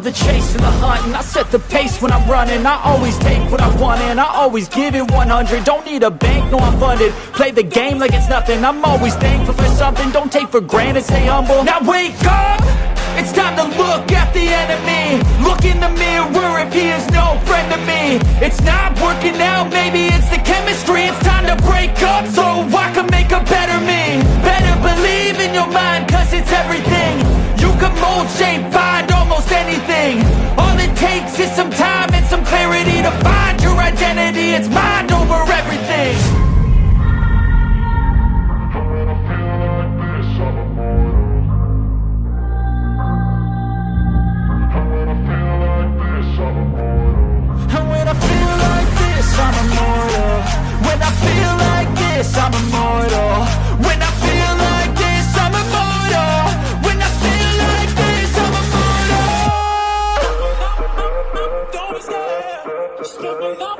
love the chase and the hunt, and I set the pace when I'm running. I always take what I want and I always give it 100. Don't need a bank, no I'm funded. Play the game like it's nothing. I'm always thankful for something. Don't take for granted, stay humble. Now wake up! It's time to look at the enemy. Look in the mirror if he is no friend to me. It's not working out, maybe it's the chemistry. It's time to break up so I can make a better me. Better believe in your mind, cause it's everything. You can mold, shape, find almost anything. All it takes is some time and some clarity to find your identity. It's mind over everything. I'm immortal. When I feel like this, I'm immortal. When I feel like this, I'm immortal. When I feel like this, I'm immortal. Don't stop, just give me up.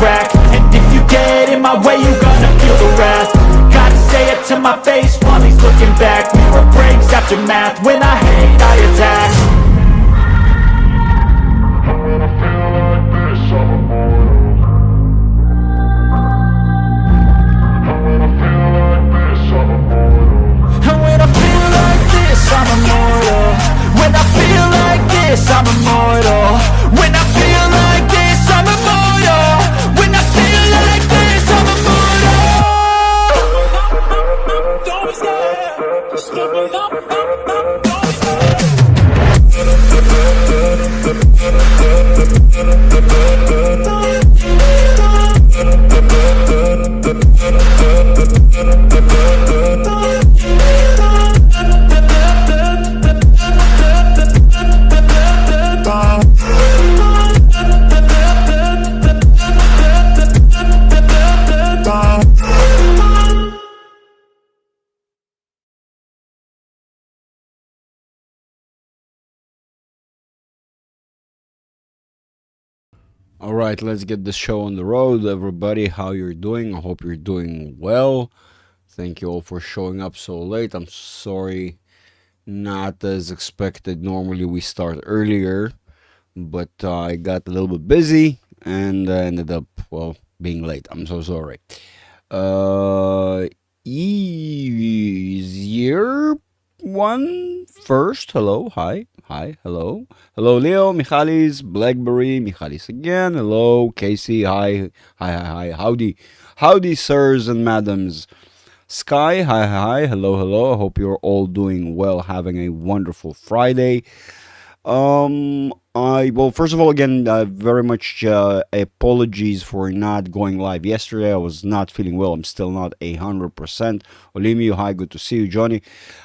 And if you get in my way, you're gonna feel the wrath. Gotta say it to my face while he's looking back. Mirror breaks after math. When I hate, I attack. When I feel like this, I'm immortal. When I feel like this, I'm immortal. When I feel like this, I'm immortal. When I feel like this, I'm immortal. When I feel like this, I'm immortal. When I feel like this, I'm immortal. Don't stop, just give me up. Don't stop. All right, let's get the show on the road, everybody. How you're doing? I hope you're doing well. Thank you all for showing up so late. I'm sorry, not as expected. Normally we start earlier, but I got a little bit busy and ended up, well, being late. I'm so sorry. Easier one first. Hello, hi, hello. Hello, Leo, Michalis, Blackberry, Michalis again. Hello, Casey, hi. Howdy, sirs and madams. Sky, hi. Hello. I hope you're all doing well, having a wonderful Friday. Well, first of all, again, very much apologies for not going live yesterday. I was not feeling well. I'm still not 100%. Olimio, hi, good to see you. Johnny,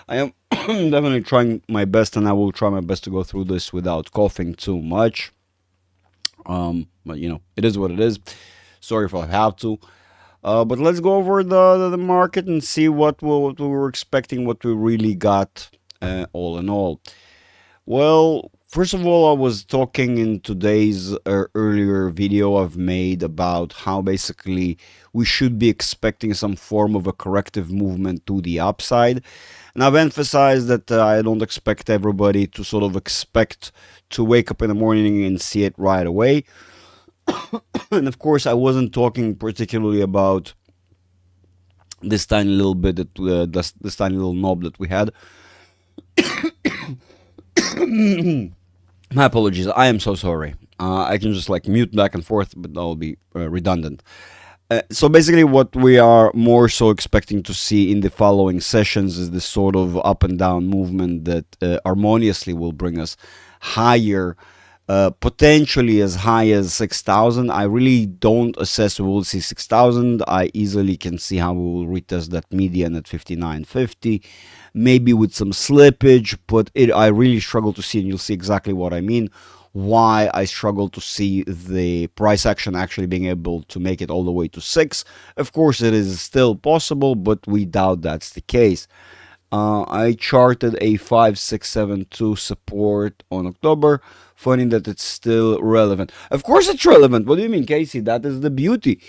I am definitely trying my best, and I will try my best to go through this without coughing too much. But it is what it is. Sorry if I have to. But let's go over the market and see what we were expecting, what we really got, all in all. Well, first of all, I was talking in today's earlier video I've made about how basically we should be expecting some form of a corrective movement to the upside. And I've emphasized that I don't expect everybody to sort of expect to wake up in the morning and see it right away. And of course, I wasn't talking particularly about this tiny little bit, this tiny little knob that we had. My apologies. I am so sorry. I can just mute back and forth, but that will be redundant. So basically what we are more so expecting to see in the following sessions is this sort of up and down movement that harmoniously will bring us higher potentially as high as 6,000. I really don't assess we will see 6,000. I easily can see how we will retest that median at 59.50, maybe with some slippage, but I really struggle to see, and you'll see exactly what I mean, why I struggle to see the price action actually being able to make it all the way to 6. Of course, it is still possible, but we doubt that's the case. I charted a 5672 support on October, finding that it's still relevant. Of course it's relevant. What do you mean, Casey? That is the beauty.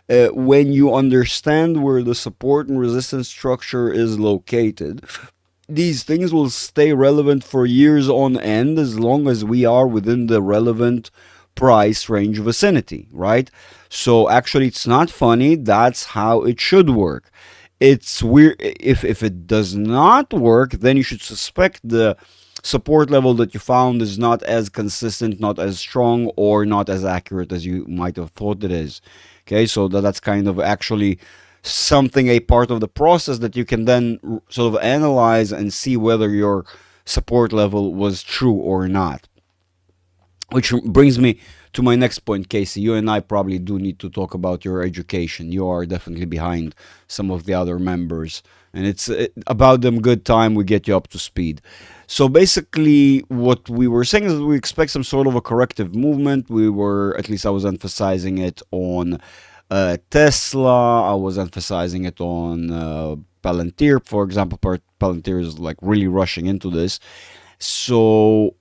When you understand where the support and resistance structure is located, these things will stay relevant for years on end as long as we are within the relevant price range vicinity, right? So actually, it's not funny. That's how it should work. It's weird if it does not work, then you should suspect the support level that you found is not as consistent, not as strong, or not as accurate as you might have thought it is. Okay, so that's kind of actually something, a part of the process that you can then sort of analyze and see whether your support level was true or not. Which brings me to my next point, Casey. You and I probably do need to talk about your education. You are definitely behind some of the other members, and it's about them good time we get you up to speed. So basically, what we were saying is that we expect some sort of a corrective movement. At least I was emphasizing it on Tesla. I was emphasizing it on Palantir, for example. Palantir is like really rushing into this. So,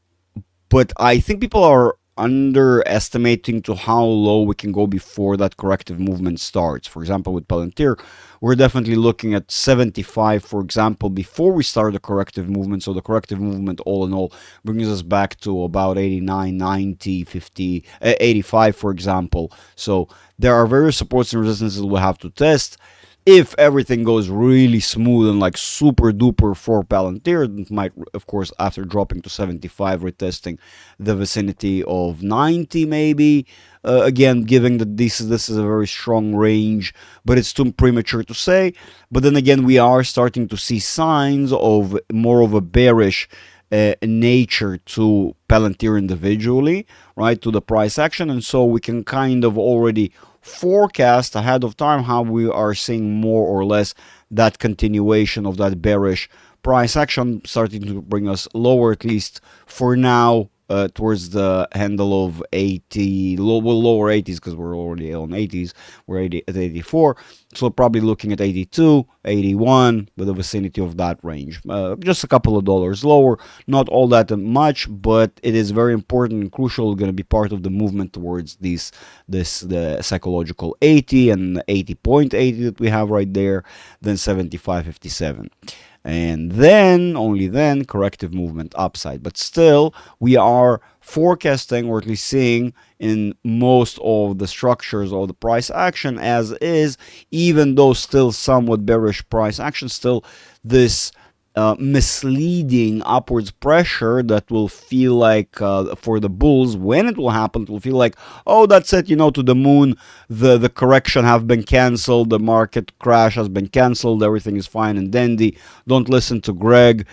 but I think people are underestimating to how low we can go before that corrective movement starts. For example, with Palantir, we're definitely looking at 75, for example, before we start the corrective movement. So the corrective movement, all in all, brings us back to about 89, 90, 50, 85, for example. So there are various supports and resistances we'll have to test. If everything goes really smooth and like super duper for Palantir, it might, of course, after dropping to 75, retesting the vicinity of 90 maybe. Again, given that this is a very strong range, but it's too premature to say. But then again, we are starting to see signs of more of a bearish nature to Palantir individually, right, to the price action. And so we can kind of already forecast ahead of time how we are seeing more or less that continuation of that bearish price action starting to bring us lower, at least for now, towards the handle of 80, lower 80s, because we're already on 80s. We're at 84, so probably looking at 82, 81, with the vicinity of that range. Just a couple of dollars lower, not all that much, but it is very important and crucial, going to be part of the movement towards the psychological 80 and 80.80 that we have right there, then 75.57. And then, only then, corrective movement upside. But still, we are forecasting, or at least seeing in most of the structures of the price action as is, even though still somewhat bearish price action, still this misleading upwards pressure that will feel like for the bulls, when it will happen, it will feel like, oh, that's it, to the moon, the correction have been canceled, the market crash has been canceled, everything is fine and dandy, don't listen to Greg,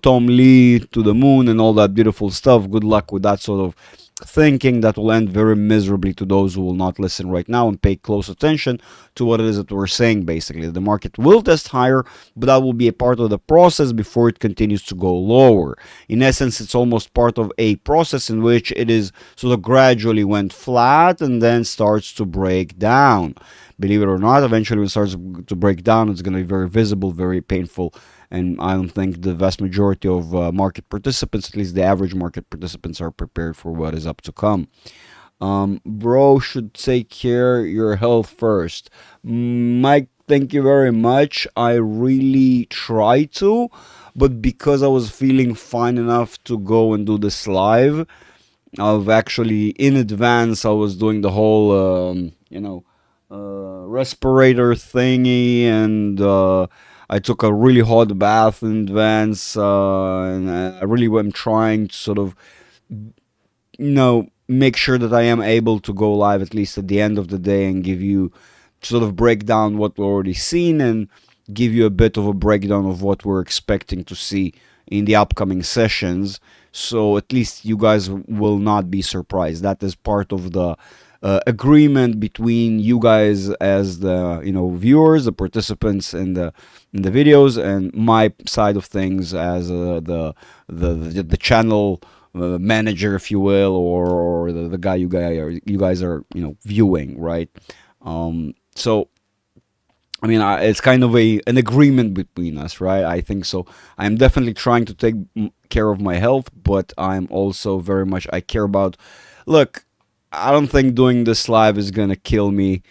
Tom Lee, to the moon and all that beautiful stuff. Good luck with that sort of thinking. That will end very miserably to those who will not listen right now and pay close attention to what it is that we're saying. Basically, the market will test higher, but that will be a part of the process before it continues to go lower. In essence, it's almost part of a process in which it is sort of gradually went flat and then starts to break down. Believe it or not, eventually when it starts to break down, it's going to be very visible, very painful. And I don't think the vast majority of market participants, at least the average market participants, are prepared for what is up to come. Bro should take care your health first. Mike, thank you very much. I really try to, but because I was feeling fine enough to go and do this live, I've actually, in advance, I was doing the whole, respirator thingy, and I took a really hot bath in advance, and I really am trying to sort of, make sure that I am able to go live at least at the end of the day and give you, sort of break down what we've already seen and give you a bit of a breakdown of what we're expecting to see in the upcoming sessions. So at least you guys will not be surprised. That is part of the agreement between you guys as the viewers, the participants in the videos, and my side of things as the channel manager, if you will, or the guy you guys are viewing, right? So I mean, it's kind of an agreement between us, right? I think so. I'm definitely trying to take care of my health, but I'm also very much, I care about, look, I don't think doing this live is gonna kill me,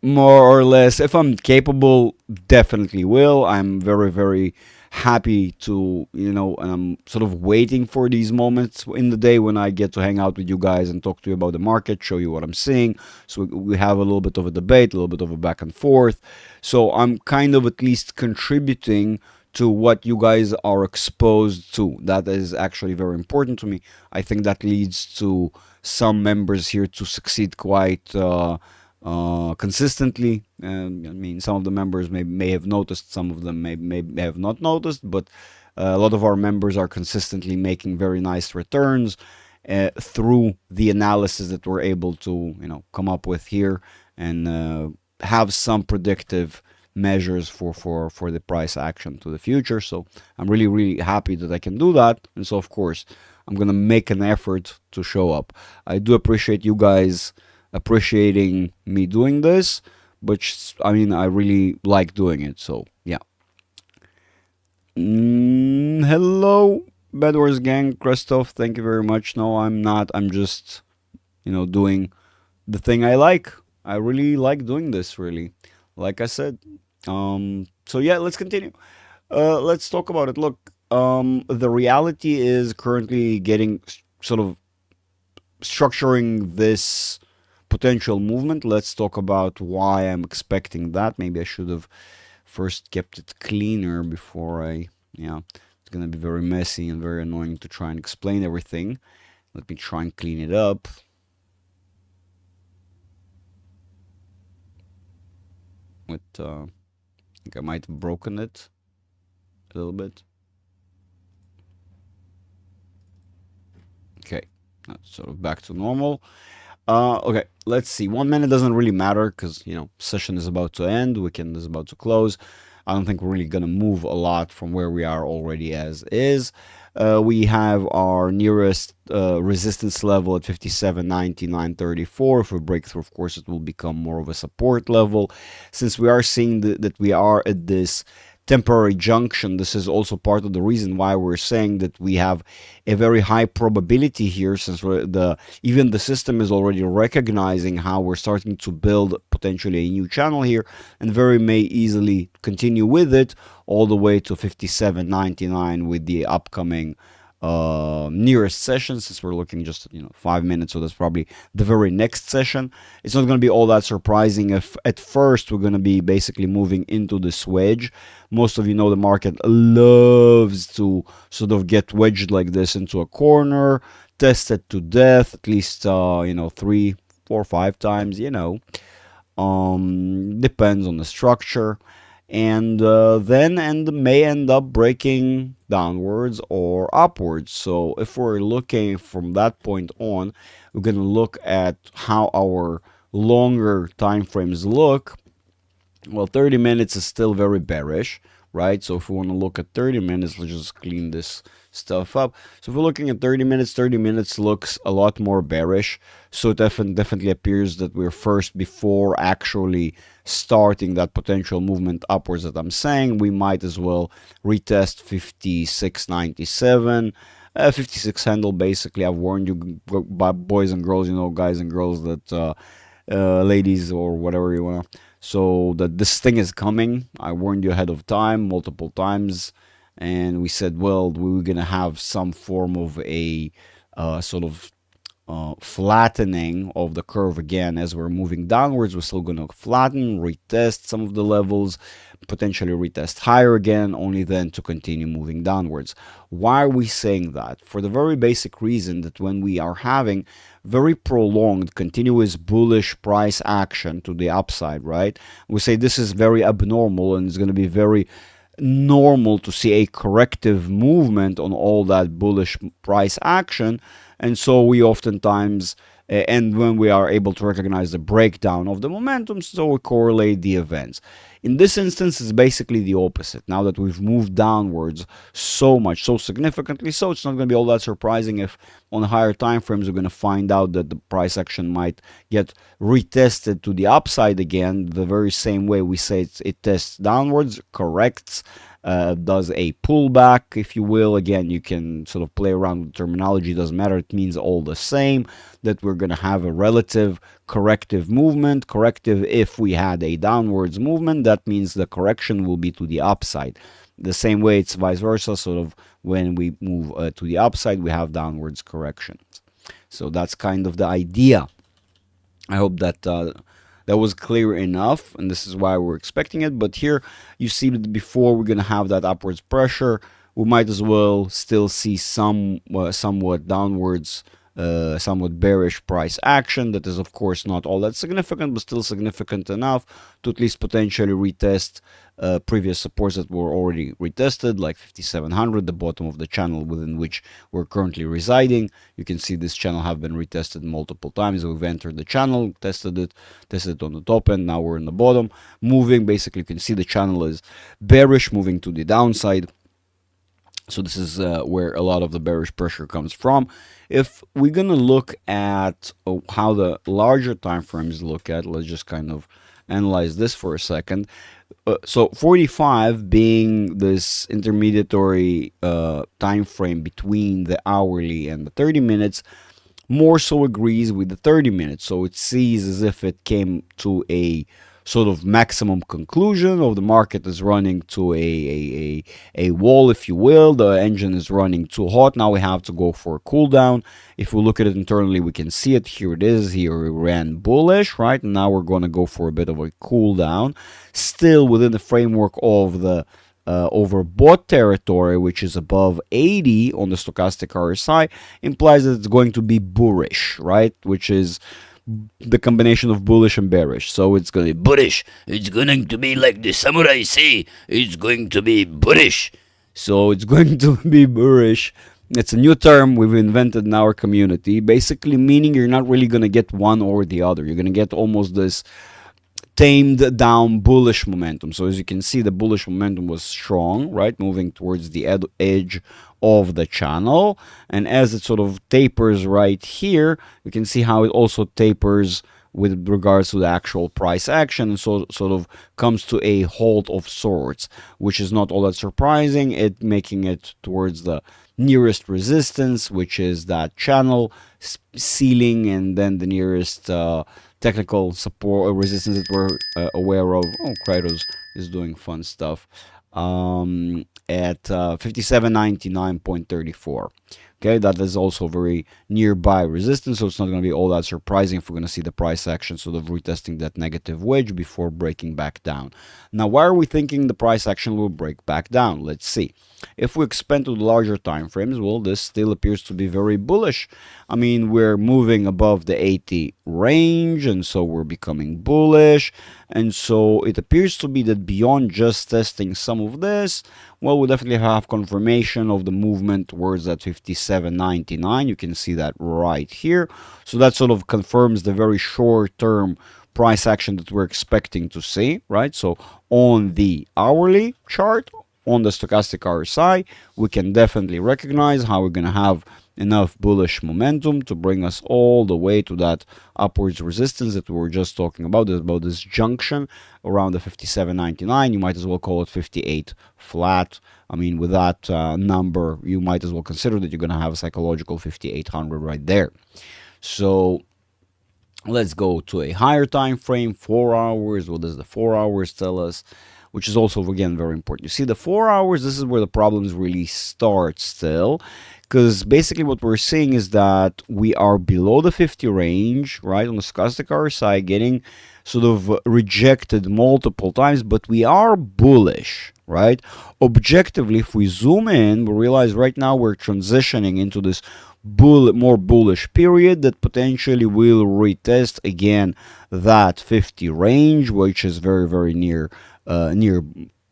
more or less. If I'm capable, definitely will. I'm very, very happy to, and I'm sort of waiting for these moments in the day when I get to hang out with you guys and talk to you about the market, show you what I'm seeing. So we have a little bit of a debate, a little bit of a back and forth. So I'm kind of at least contributing to what you guys are exposed to. That is actually very important to me. I think that leads to some members here to succeed quite consistently. I mean, some of the members may have noticed, some of them may have not noticed, but a lot of our members are consistently making very nice returns through the analysis that we're able to come up with here, and have some predictive measures for the price action to the future. So I'm really, really happy that I can do that. And so of course I'm gonna make an effort to show up. I do appreciate you guys appreciating me doing this, but I mean, I really like doing it. So yeah. Hello, Bad Wars Gang, Christoph, thank you very much. No, I'm not. I'm just doing the thing I like. I really like doing this, really, like I said. So yeah, let's continue. Let's talk about it. Look, the reality is currently getting sort of structuring this potential movement. Let's talk about why I'm expecting that. Maybe I should have first kept it cleaner before it's gonna be very messy and very annoying to try and explain everything. Let me try and clean it up. With I think I might have broken it a little bit. Okay, that's sort of back to normal. Okay, let's see. 1 minute doesn't really matter because session is about to end, weekend is about to close. I don't think we're really gonna move a lot from where we are already as is. We have our nearest resistance level at 57.9934. If we break through, of course, it will become more of a support level. Since we are seeing that we are at this temporary junction, this is also part of the reason why we're saying that we have a very high probability here, since even the system is already recognizing how we're starting to build potentially a new channel here, and very may easily continue with it all the way to 57.99 with the upcoming nearest session, since we're looking just 5 minutes, so that's probably the very next session. It's not going to be all that surprising if at first we're going to be basically moving into this wedge. Most of the market loves to sort of get wedged like this into a corner, test it to death at least 3, 4, 5 times, depends on the structure, and then may end up breaking downwards or upwards. So if we're looking from that point on, we're going to look at how our longer time frames look. Well, 30 minutes is still very bearish, right? So if we want to look at 30 minutes, let's just clean this stuff up. So if we're looking at 30 minutes looks a lot more bearish. So it definitely appears that we're first, before actually starting that potential movement upwards that I'm saying, we might as well retest 56.97. 56 handle, basically. I've warned you, boys and girls, guys and girls, that ladies or whatever you want to, so that this thing is coming. I warned you ahead of time multiple times, and we said, well, we were gonna have some form of a sort of flattening of the curve again. As we're moving downwards, we're still gonna flatten, retest some of the levels, potentially retest higher again, only then to continue moving downwards. Why are we saying that? For the very basic reason that when we are having very prolonged, continuous bullish price action to the upside, right, we say this is very abnormal and it's going to be very normal to see a corrective movement on all that bullish price action. And so we oftentimes, and when we are able to recognize the breakdown of the momentum, so we correlate the events. In this instance, it's basically the opposite. Now that we've moved downwards so much, so significantly, so it's not going to be all that surprising if on higher time frames we're going to find out that the price action might get retested to the upside again, the very same way we say it tests downwards, corrects, does a pullback, if you will. Again, you can sort of play around with terminology, doesn't matter, it means all the same, that we're going to have a relative corrective movement. Corrective, if we had a downwards movement, that means the correction will be to the upside. The same way it's vice versa, sort of when we move to the upside, we have downwards corrections. So that's kind of the idea. I hope that that was clear enough, and this is why we're expecting it. But here you see that before we're going to have that upwards pressure, we might as well still see some somewhat downwards, somewhat bearish price action. That is, of course, not all that significant, but still significant enough to at least potentially retest previous supports that were already retested, like 5700, the bottom of the channel within which we're currently residing. You can see this channel have been retested multiple times. We've entered the channel, tested it on the top end. Now we're in the bottom, moving. Basically, you can see the channel is bearish, moving to the downside. So this is where a lot of the bearish pressure comes from. If we're going to look at how the larger time frames look at, let's just kind of analyze this for a second. So 45 being this intermediary time frame between the hourly and the 30 minutes, more so agrees with the 30 minutes. So it sees as if it came to a sort of maximum conclusion of the market is running to a wall, if you will. The engine is running too hot. Now we have to go for a cool down. If we look at it internally, we can see it. Here it is. Here we ran bullish, right? And now we're going to go for a bit of a cool down, still within the framework of the overbought territory, which is above 80 on the stochastic RSI, implies that it's going to be bullish, right? Which is the combination of bullish and bearish. So it's going to be bullish. It's going to be like the samurai say, it's going to be bullish. So it's going to be bullish. It's a new term we've invented in our community, basically meaning you're not really going to get one or the other. You're going to get almost this tamed down bullish momentum. So as you can see, the bullish momentum was strong, right, moving towards the edge of the channel, and as it sort of tapers right here, you can see how it also tapers with regards to the actual price action, and so sort of comes to a halt of sorts, which is not all that surprising, it making it towards the nearest resistance, which is that channel ceiling, and then the nearest technical support resistance that we're aware of. Oh, Kratos is doing fun stuff at 57.99.34. Okay, that is also very nearby resistance, so it's not going to be all that surprising if we're going to see the price action sort of retesting that negative wedge before breaking back down. Now, why are we thinking the price action will break back down? Let's see. If we expand to the larger time frames, well, this still appears to be very bullish. I mean, we're moving above the 80 range, and so we're becoming bullish. And so it appears to be that beyond just testing some of this, well, we definitely have confirmation of the movement towards that 57.99. You can see that right here. So that sort of confirms the very short-term price action that we're expecting to see, right? So on the hourly chart, on the stochastic RSI, we can definitely recognize how we're going to have enough bullish momentum to bring us all the way to that upwards resistance that we were just talking about this junction around the 57.99. You might as well call it 58 flat. I mean, with that number, you might as well consider that you're going to have a psychological 5800 right there. So let's go to a higher time frame, 4 hours. What does the 4 hours tell us? Which is also, again, very important. You see, the 4 hours, this is where the problems really start still. Because basically what we're seeing is that we are below the 50 range, right, on the stochastic RSI, getting sort of rejected multiple times, but we are bullish, right? Objectively, if we zoom in, we realize right now we're transitioning into this more bullish period that potentially will retest again that 50 range, which is very, very near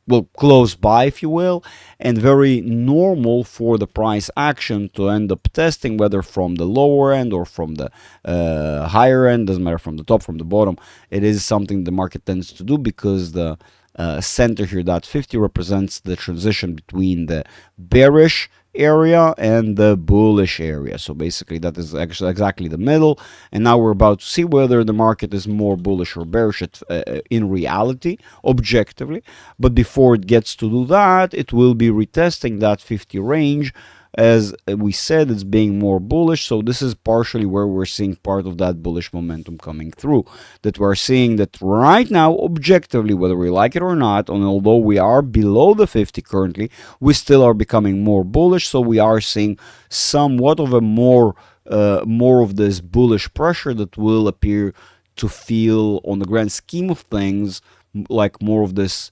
well, close by, if you will, and very normal for the price action to end up testing, whether from the lower end or from the higher end, doesn't matter, from the top, from the bottom. It is something the market tends to do because the center here, that 50, represents the transition between the bearish area and the bullish area. So basically that is actually exactly the middle, and now we're about to see whether the market is more bullish or bearish in reality, objectively. But before it gets to do that, it will be retesting that 50 range. As we said, it's being more bullish, so this is partially where we're seeing part of that bullish momentum coming through, that we're seeing that right now, objectively, whether we like it or not, and although we are below the 50 currently, we still are becoming more bullish. So we are seeing somewhat of a more of this bullish pressure that will appear to feel, on the grand scheme of things, like more of this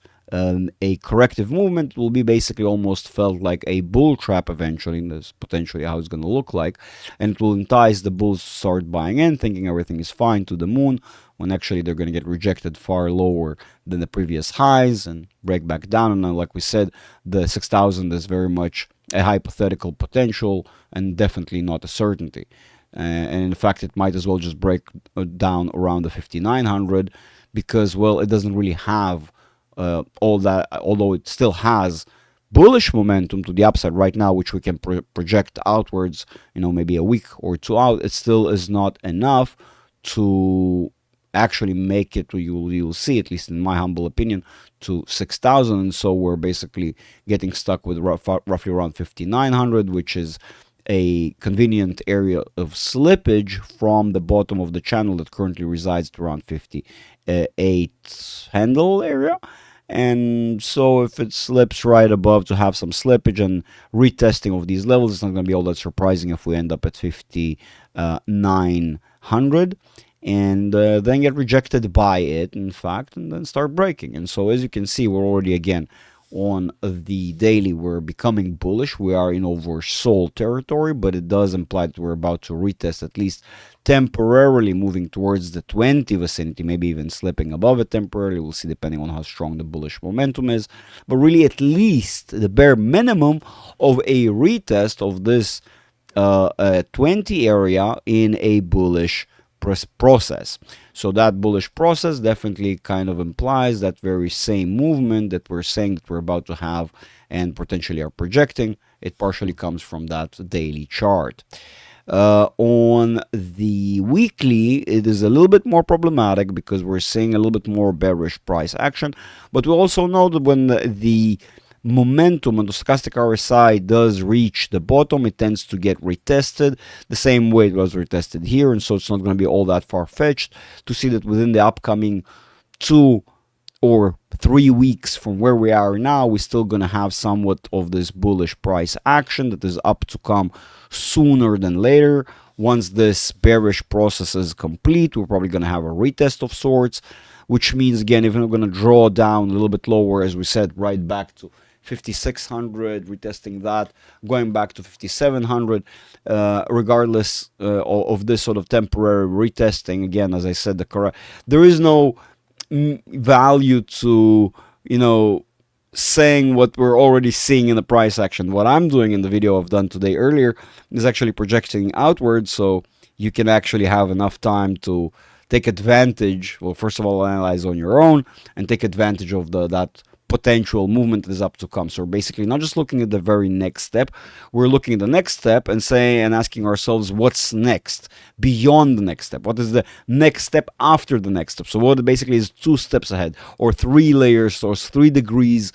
a corrective movement. Will be basically almost felt like a bull trap eventually, and that's potentially how it's going to look like, and it will entice the bulls to start buying in, thinking everything is fine, to the moon, when actually they're going to get rejected far lower than the previous highs and break back down. And then, like we said, the 6,000 is very much a hypothetical potential and definitely not a certainty. And in fact, it might as well just break down around the 5,900, because, well, it doesn't really have all that, although it still has bullish momentum to the upside right now, which we can project outwards, maybe a week or two out. It still is not enough to actually make it, you'll see, at least in my humble opinion, to 6,000. And so we're basically getting stuck with roughly around 5,900, which is a convenient area of slippage from the bottom of the channel that currently resides at around 58 handle area. And so if it slips right above, to have some slippage and retesting of these levels, it's not going to be all that surprising if we end up at 5,900 and then get rejected by it, in fact, and then start breaking. And so, as you can see, we're already again on the daily, we're becoming bullish. We are in oversold territory, but it does imply that we're about to retest, at least temporarily, moving towards the 20 vicinity, maybe even slipping above it temporarily. We'll see, depending on how strong the bullish momentum is. But really, at least the bare minimum of a retest of this 20 area in a bullish process. So that bullish process definitely kind of implies that very same movement that we're saying that we're about to have and potentially are projecting. It partially comes from that daily chart. On the weekly, it is a little bit more problematic because we're seeing a little bit more bearish price action. But we also know that when the momentum on the stochastic RSI does reach the bottom, it tends to get retested the same way it was retested here. And so it's not going to be all that far-fetched to see that within the upcoming 2 or 3 weeks from where we are now, we're still going to have somewhat of this bullish price action that is up to come sooner than later. Once this bearish process is complete, we're probably going to have a retest of sorts, which means, again, if we're going to draw down a little bit lower, as we said, right back to 5,600, retesting that, going back to 5,700, regardless of this sort of temporary retesting. Again, as I said, there is no value to, saying what we're already seeing in the price action. What I'm doing in the video I've done today earlier is actually projecting outwards, so you can actually have enough time to take advantage. Well, first of all, analyze on your own and take advantage of that potential movement that is up to come. So we're basically not just looking at the very next step, we're looking at the next step and asking ourselves, what's next beyond the next step? What is the next step after the next step? So what basically is 2 steps ahead, or 3 layers, or 3 degrees,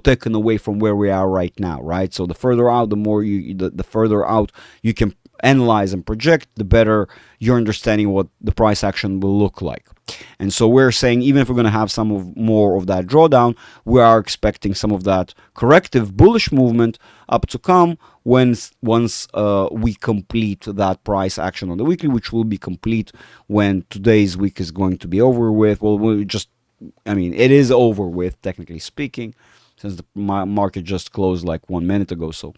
taken away from where we are right now, right? So the further out, the further out you can analyze and project, the better you're understanding what the price action will look like. And so we're saying, even if we're going to have more of that drawdown, we are expecting some of that corrective bullish movement up to come once we complete that price action on the weekly, which will be complete when today's week is going to be over with. Well, it is over with, technically speaking, since the market just closed like 1 minute ago. So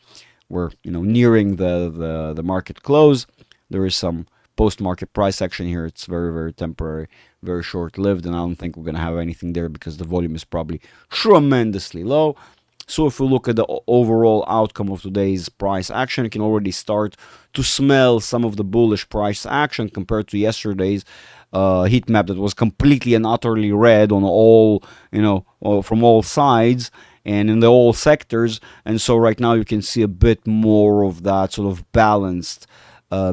we're nearing the market close. There is some post-market price action here. It's very, very temporary, very short-lived, and I don't think we're going to have anything there because the volume is probably tremendously low. So if we look at the overall outcome of today's price action, you can already start to smell some of the bullish price action compared to yesterday's heat map that was completely and utterly red on all, from all sides and in the all sectors. And so right now you can see a bit more of that sort of balanced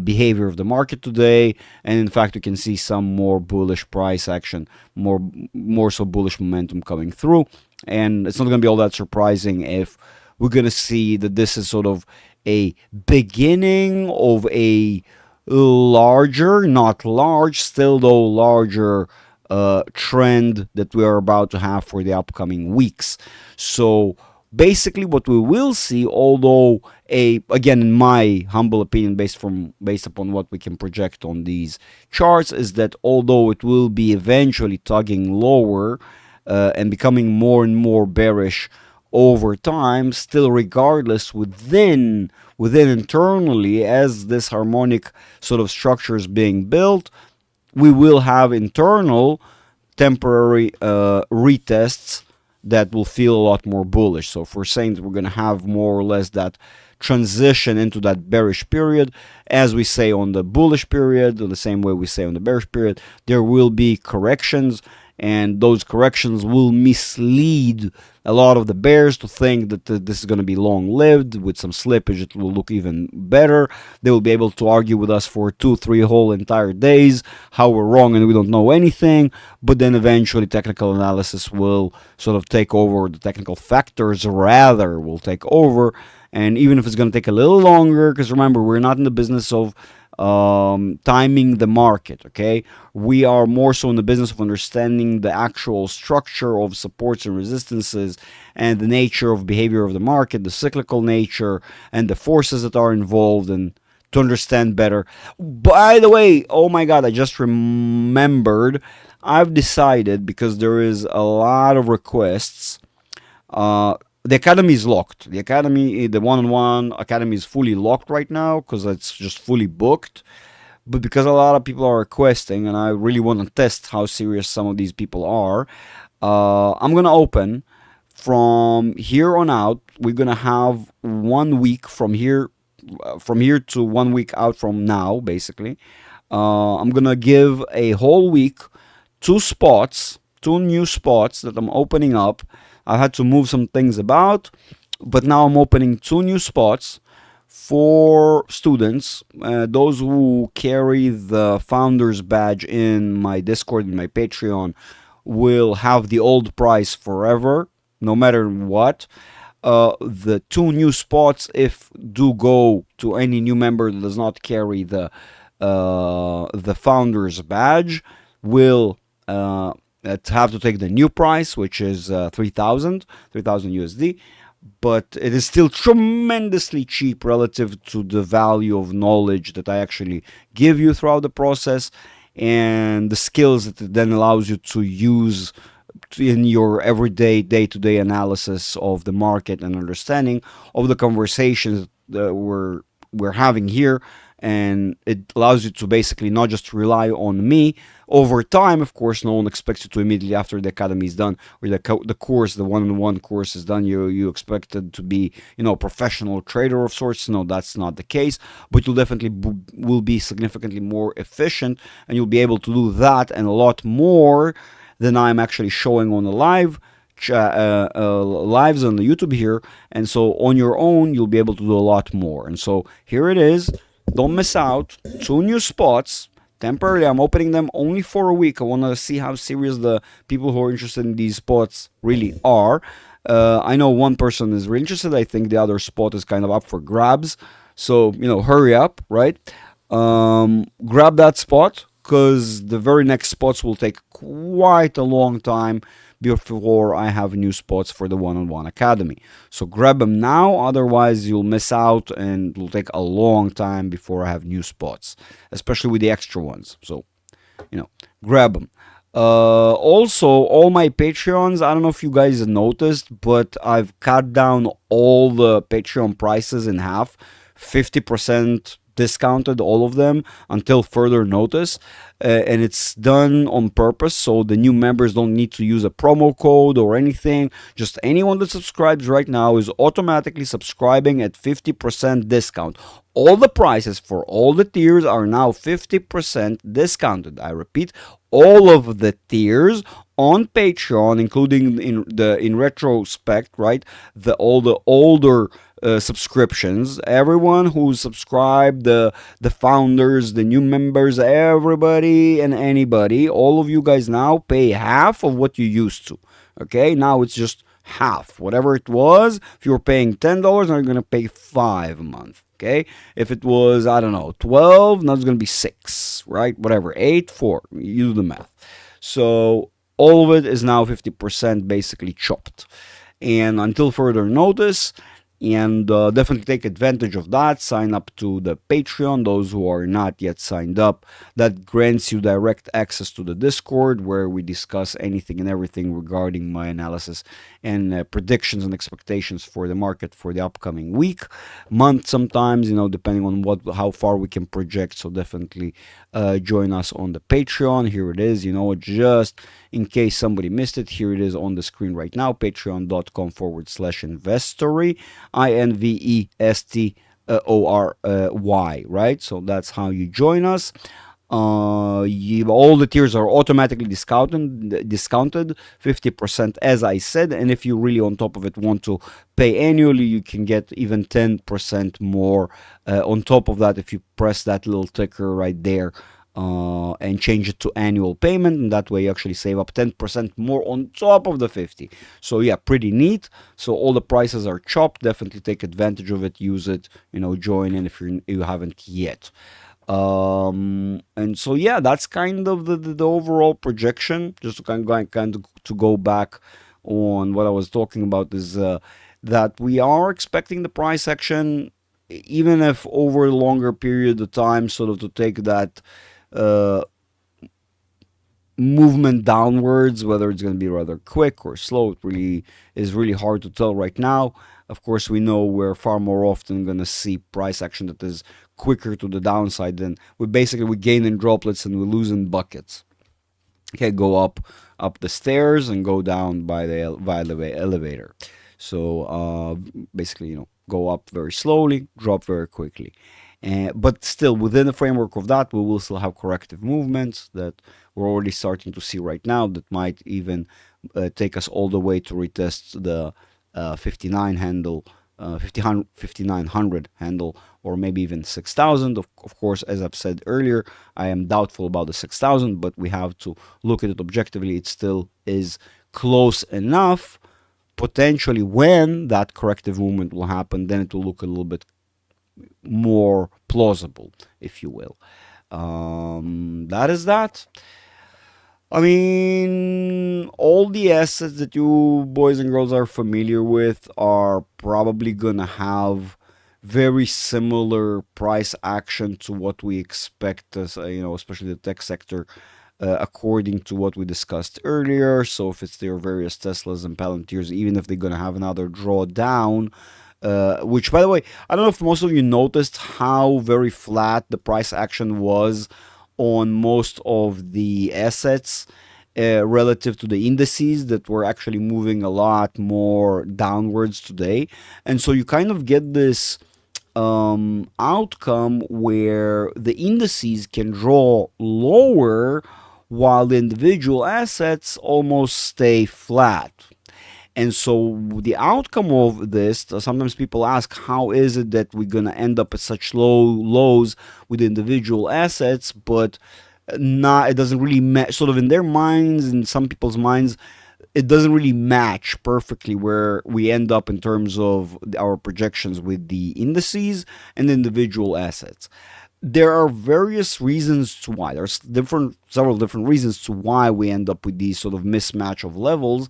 behavior of the market today, and in fact you can see some more bullish price action, more so bullish momentum coming through. And it's not going to be all that surprising if we're going to see that this is sort of a beginning of a larger, not large, still though larger trend that we are about to have for the upcoming weeks. So basically what we will see, although again in my humble opinion based upon what we can project on these charts, is that although it will be eventually tugging lower and becoming more and more bearish over time, still regardless within internally, as this harmonic sort of structure is being built, we will have internal temporary retests that will feel a lot more bullish. So if we're saying that we're going to have more or less that transition into that bearish period, as we say on the bullish period, or the same way we say on the bearish period, there will be corrections, and those corrections will mislead a lot of the bears to think that this is going to be long-lived. With some slippage, it will look even better. They will be able to argue with us for 2-3 whole entire days how we're wrong and we don't know anything, but then eventually technical analysis will sort of take over, the technical factors rather will take over. And even if it's going to take a little longer, because remember, we're not in the business of timing the market, okay? We are more so in the business of understanding the actual structure of supports and resistances and the nature of behavior of the market, the cyclical nature and the forces that are involved, and to understand better. By the way, oh my god, I just remembered, I've decided, because there is a lot of requests, the academy is locked. The academy, the one-on-one academy is fully locked right now because it's just fully booked. But because a lot of people are requesting, and I really want to test how serious some of these people are, I'm going to open from here on out. We're going to have 1 week from here to 1 week out from now, basically. I'm going to give a whole week, 2 new spots that I'm opening up. I had to move some things about, but now I'm opening 2 new spots for students, those who carry the founders badge in my Discord and my Patreon will have the old price forever, no matter what. The 2 new spots, if do go to any new member that does not carry the founders badge, will have to take the new price, which is 3,000 USD, but it is still tremendously cheap relative to the value of knowledge that I actually give you throughout the process and the skills that it then allows you to use in your everyday, day-to-day analysis of the market and understanding of the conversations that we're having here. And it allows you to basically not just rely on me over time. Of course, no one expects you to immediately after the academy is done, or the course, the one-on-one course is done, you expected to be, a professional trader of sorts. No, that's not the case. But you'll definitely will be significantly more efficient, and you'll be able to do that and a lot more than I'm actually showing on the lives on the YouTube here. And so on your own, you'll be able to do a lot more. And so here it is. Don't miss out. 2 new spots. Temporarily, I'm opening them only for a week. I want to see how serious the people who are interested in these spots really are. I know one person is really interested. I think the other spot is kind of up for grabs. So, hurry up, right? Grab that spot, because the very next spots will take quite a long time before I have new spots for the one-on-one academy. So grab them now, otherwise you'll miss out and it will take a long time before I have new spots, especially with the extra ones. So, grab them. Also, all my Patreons, I don't know if you guys noticed, but I've cut down all the Patreon prices in half, 50% discounted, all of them, until further notice. And it's done on purpose, so the new members don't need to use a promo code or anything. Just anyone that subscribes right now is automatically subscribing at 50% discount. All the prices for all the tiers are now 50% discounted. I repeat, all of the tiers on Patreon, including in retrospect, right? All the older subscriptions, everyone who's subscribed, the founders, the new members, everybody and anybody, all of you guys now pay half of what you used to. Okay, now it's just half. Whatever it was, if you were paying $10, now you're gonna pay $5 a month. Okay, if it was, I don't know, 12, now it's gonna be 6, right? Whatever, 8, 4. You do the math. So all of it is now 50% basically chopped, and until further notice. And definitely take advantage of that. Sign up to the Patreon, those who are not yet signed up. That grants you direct access to the Discord, where we discuss anything and everything regarding my analysis and predictions and expectations for the market for the upcoming week, month, sometimes, depending on how far we can project. So definitely join us on the Patreon. Here it is, just in case somebody missed it, here it is on the screen right now, patreon.com/investory, INVESTORY, right? So that's how you join us. All the tiers are automatically discounted 50%, as I said, and if you really on top of it want to pay annually, you can get even 10% more on top of that if you press that little ticker right there and change it to annual payment, and that way you actually save up 10% more on top of the 50. So yeah, pretty neat. So all the prices are chopped. Definitely take advantage of it, use it, join in if you haven't yet. And so yeah, that's kind of the overall projection. Just to kind of to go back on what I was talking about, is that we are expecting the price action, even if over a longer period of time, sort of to take that movement downwards. Whether it's going to be rather quick or slow, it really is really hard to tell right now. Of course, we know we're far more often going to see price action that is quicker to the downside than we gain in droplets and we lose in buckets. Okay, go up the stairs and go down by the elevator. So basically, go up very slowly, drop very quickly. But still, within the framework of that, we will still have corrective movements that we're already starting to see right now that might even take us all the way to retest the 59 handle, 5900 handle, or maybe even 6000. Of course, as I've said earlier, I am doubtful about the 6000, but we have to look at it objectively. It still is close enough. Potentially, when that corrective movement will happen, then it will look a little bit more plausible, if you will. That is that. I mean, all the assets that you boys and girls are familiar with are probably gonna have very similar price action to what we expect, as especially the tech sector, according to what we discussed earlier. So if it's their various Teslas and Palantirs, even if they're gonna have another drawdown, which, by the way, I don't know if most of you noticed how very flat the price action was on most of the assets relative to the indices that were actually moving a lot more downwards today. And so you kind of get this outcome where the indices can draw lower while the individual assets almost stay flat. And so the outcome of this, sometimes people ask, how is it that we're going to end up at such low lows with individual assets, but it doesn't really match, sort of in their minds, in some people's minds, it doesn't really match perfectly where we end up in terms of our projections with the indices and the individual assets. There are various reasons to why. There's several different reasons to why we end up with these sort of mismatch of levels.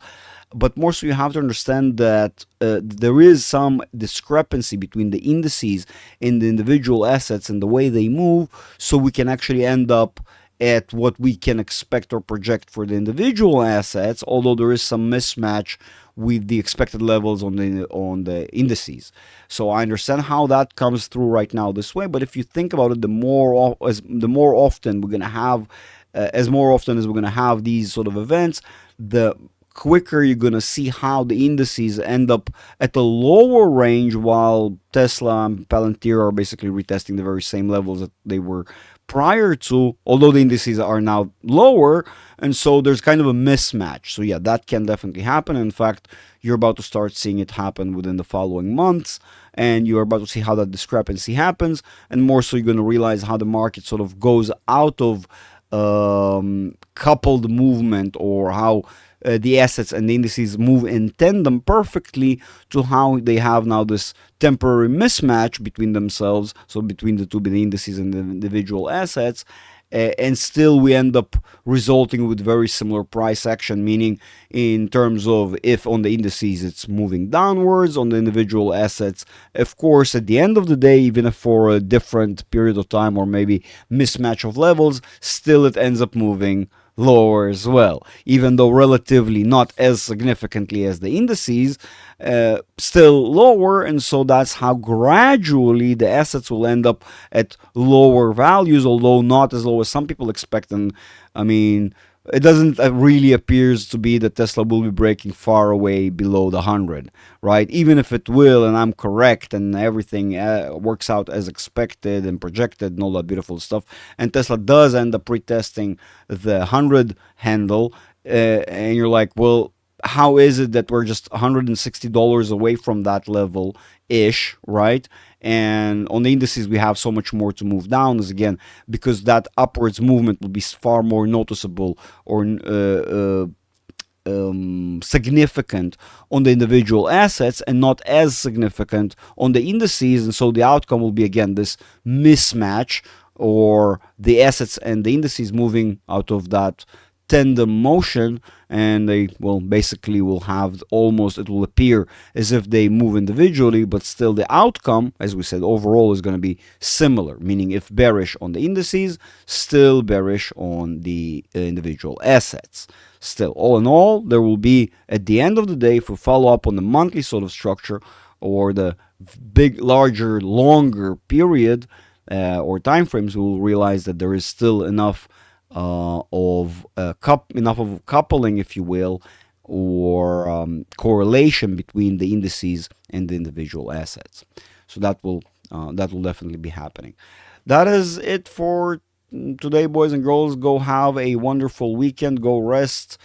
But more so, you have to understand that there is some discrepancy between the indices and the individual assets and the way they move, so we can actually end up at what we can expect or project for the individual assets, although there is some mismatch with the expected levels on the indices. So I understand how that comes through right now this way, but if you think about it, the more often we're going to have as more often as we're going to have these sort of events, the quicker you're going to see how the indices end up at a lower range, while Tesla and Palantir are basically retesting the very same levels that they were prior to, although the indices are now lower. And so there's kind of a mismatch. So yeah, that can definitely happen. In fact, you're about to start seeing it happen within the following months, and you're about to see how that discrepancy happens. And more so, you're going to realize how the market sort of goes out of coupled movement, or how the assets and the indices move in tandem perfectly to how they have now this temporary mismatch between themselves, so between the two, the indices and the individual assets, and still we end up resulting with very similar price action, meaning in terms of if on the indices it's moving downwards, on the individual assets, of course, at the end of the day, even if for a different period of time or maybe mismatch of levels, still it ends up moving lower as well, even though relatively not as significantly as the indices, still lower. And so that's how gradually the assets will end up at lower values, although not as low as some people expect. And I mean, it doesn't really appears to be that Tesla will be breaking far away below the 100, right? Even if it will, and I'm correct, and everything works out as expected and projected and all that beautiful stuff, and Tesla does end up retesting the 100 handle, and you're like, well, how is it that we're just $160 away from that level ish, right? And on the indices we have so much more to move down, is again because that upwards movement will be far more noticeable or significant on the individual assets and not as significant on the indices. And so the outcome will be again this mismatch, or the assets and the indices moving out of that tandem motion, and they will basically will have almost, it will appear as if they move individually, but still the outcome, as we said, overall is going to be similar, meaning if bearish on the indices, still bearish on the individual assets. Still, all in all, there will be, at the end of the day, if we follow up on the monthly sort of structure or the big, larger, longer period or time frames, we will realize that there is still enough of coupling, if you will, or correlation between the indices and the individual assets. So that will definitely be happening. That is it for today, boys and girls. Go have a wonderful weekend. Go rest.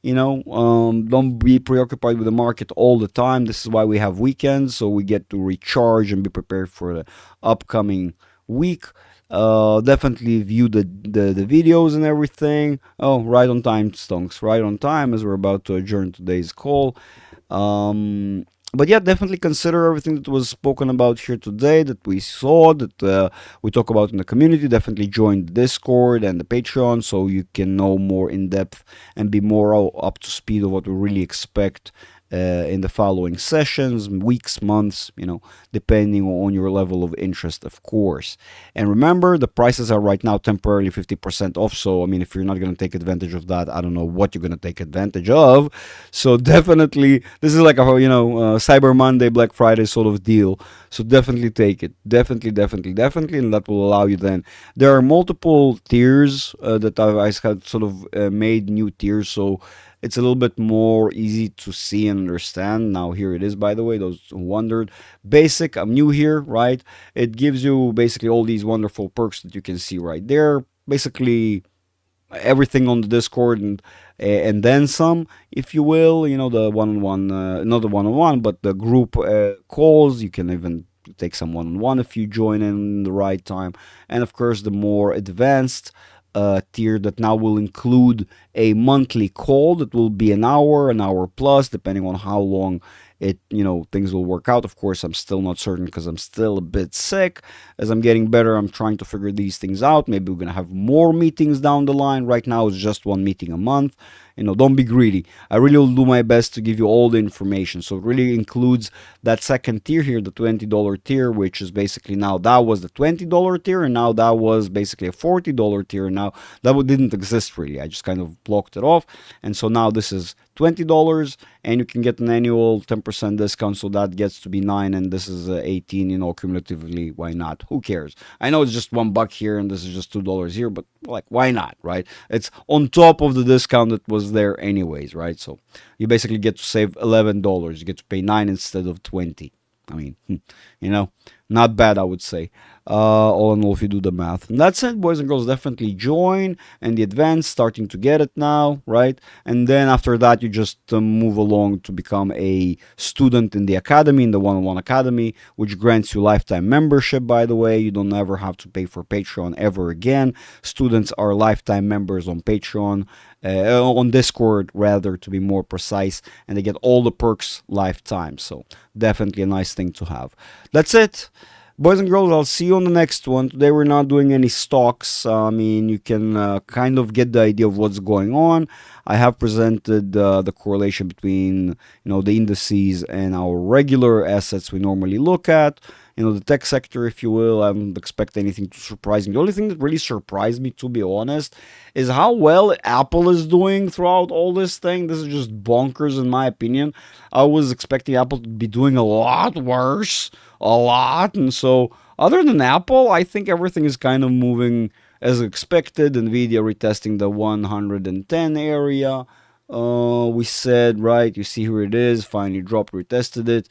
Don't be preoccupied with the market all the time. This is why we have weekends, so we get to recharge and be prepared for the upcoming week. Definitely view the videos and everything. Oh, right on time, Stonks, right on time, as we're about to adjourn today's call. But yeah, definitely consider everything that was spoken about here today, that we saw, that we talk about in the community. Definitely join the Discord and the Patreon so you can know more in depth and be more up to speed of what we really expect in the following sessions, weeks, months, depending on your level of interest, of course. And remember, the prices are right now temporarily 50% off. So, I mean, if you're not going to take advantage of that, I don't know what you're going to take advantage of. So definitely, this is like a, Cyber Monday, Black Friday sort of deal. So definitely take it. Definitely. And that will allow you then. There are multiple tiers that I had sort of made new tiers. So it's a little bit more easy to see and understand. Now here it is, by the way, those who wondered. Basic, I'm new here, right? It gives you basically all these wonderful perks that you can see right there. Basically everything on the Discord and then some, if you will. The one-on-one, not the one-on-one, but the group calls. You can even take some one-on-one if you join in the right time. And of course, the more advanced tier that now will include a monthly call that will be an hour plus, depending on how long things will work out. Of course, I'm still not certain because I'm still a bit sick. As I'm getting better, I'm trying to figure these things out. Maybe we're gonna have more meetings down the line. Right now, it's just one meeting a month. Don't be greedy. I really will do my best to give you all the information. So it really includes that second tier here, the $20 tier, which is basically now that was the $20 tier, and now that was basically a $40 tier. Now that didn't exist really. I just kind of blocked it off, and so now this is $20, and you can get an annual 10% discount, so that gets to be 9, and this is 18, cumulatively. Why not? Who cares? I know it's just $1 here and this is just $2 here, but like, why not, right? It's on top of the discount that was there anyways, right? So you basically get to save $11. You get to pay 9 instead of 20. I mean, not bad, I would say. All in all, if you do the math. And that's it, boys and girls. Definitely join. And the advanced, starting to get it now, right? And then after that, you just move along to become a student in the academy, in the one-on-one academy, which grants you lifetime membership, by the way. You don't ever have to pay for Patreon ever again. Students are lifetime members on Patreon. On Discord, rather, to be more precise, and they get all the perks lifetime. So definitely a nice thing to have. That's it, boys and girls. I'll see you on the next one. Today we're not doing any stocks. I mean, you can kind of get the idea of what's going on. I have presented the correlation between the indices and our regular assets we normally look at. The tech sector, if you will. I don't expect anything too surprising. The only thing that really surprised me, to be honest, is how well Apple is doing throughout all this thing. This is just bonkers, in my opinion. I was expecting Apple to be doing a lot worse. A lot. And so, other than Apple, I think everything is kind of moving as expected. Nvidia retesting the 110 area. We said, right, you see here it is. Finally dropped, retested it.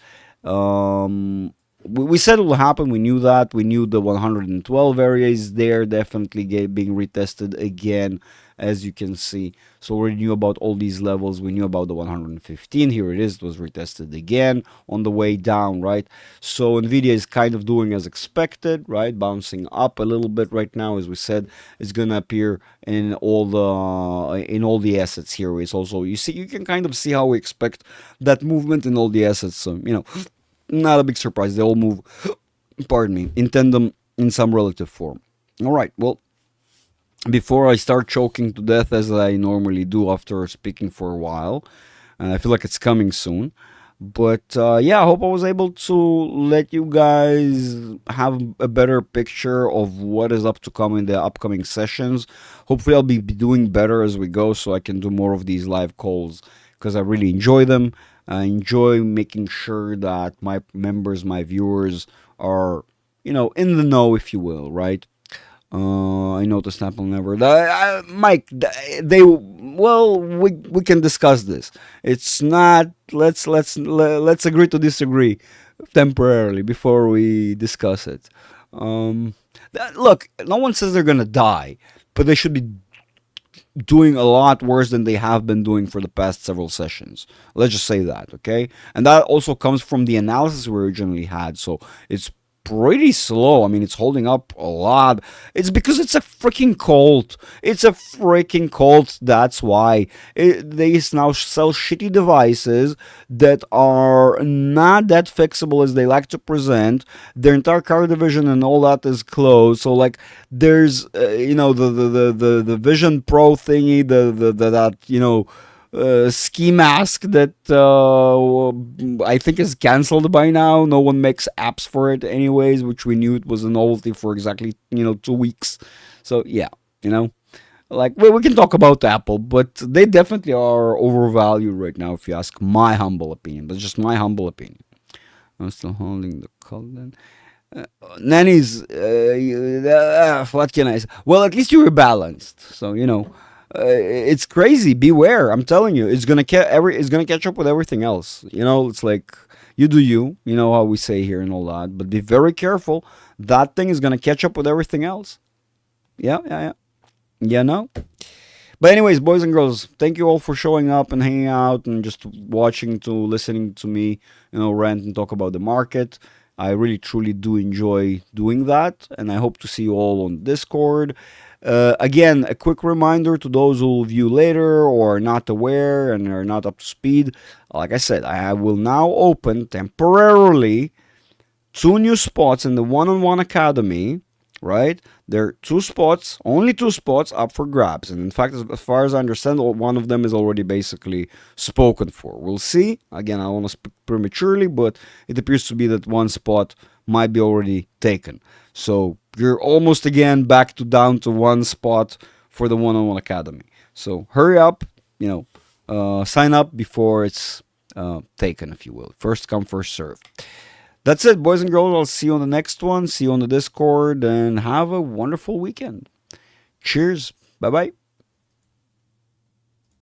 We said it will happen. We knew that. We knew the 112 area is there, definitely being retested again, as you can see. So we knew about all these levels. We knew about the 115. Here it is. It was retested again on the way down, right? So Nvidia is kind of doing as expected, right? Bouncing up a little bit right now, as we said. It's gonna appear in all the assets here. It's also, you can kind of see how we expect that movement in all the assets. Not a big surprise. They all move, pardon me, in tandem in some relative form. All right, well, before I start choking to death, as I normally do after speaking for a while, and I feel like it's coming soon, but yeah, I hope I was able to let you guys have a better picture of what is up to come in the upcoming sessions. Hopefully I'll be doing better as we go, so I can do more of these live calls, because I really enjoy them. I enjoy making sure that my members, my viewers are, in the know, if you will, right? I noticed Apple never. Mike, we can discuss this. It's not. Let's agree to disagree temporarily before we discuss it. Look, no one says they're gonna die, but they should be doing a lot worse than they have been doing for the past several sessions. Let's just say that, okay? And that also comes from the analysis we originally had. So it's pretty slow. I mean, it's holding up a lot. It's because it's a freaking cult. It's a freaking cult. That's why they now sell shitty devices that are not that fixable as they like to present. Their entire car division and all that is closed. So like, there's the Vision Pro thingy, ski mask that I think is cancelled by now. No one makes apps for it anyways, which we knew it was a novelty for exactly 2 weeks. So yeah, like we can talk about Apple, but they definitely are overvalued right now, if you ask my humble opinion. That's just my humble opinion. I'm still holding the call then. Nannies, what can I say? Well, at least you were balanced, so it's crazy. Beware, I'm telling you, it's gonna catch up with everything else. It's like, you do you. You know how we say here and all that, but be very careful. That thing is gonna catch up with everything else. Yeah. But anyways, boys and girls, thank you all for showing up and hanging out and just listening to me, rant and talk about the market. I really truly do enjoy doing that, and I hope to see you all on Discord. Again, a quick reminder to those who will view later or are not aware and are not up to speed. Like I said, I will now open temporarily 2 new spots in the one-on-one academy, right? There are 2 spots, only 2 spots up for grabs. And in fact, as far as I understand, one of them is already basically spoken for. We'll see. Again, I don't want to speak prematurely, but it appears to be that 1 spot might be already taken. So you're almost again down to 1 spot for the one-on-one academy. So hurry up, sign up before it's taken, if you will. First come, first serve. That's it, boys and girls. I'll see you on the next one. See you on the Discord, and have a wonderful weekend. Cheers. Bye-bye.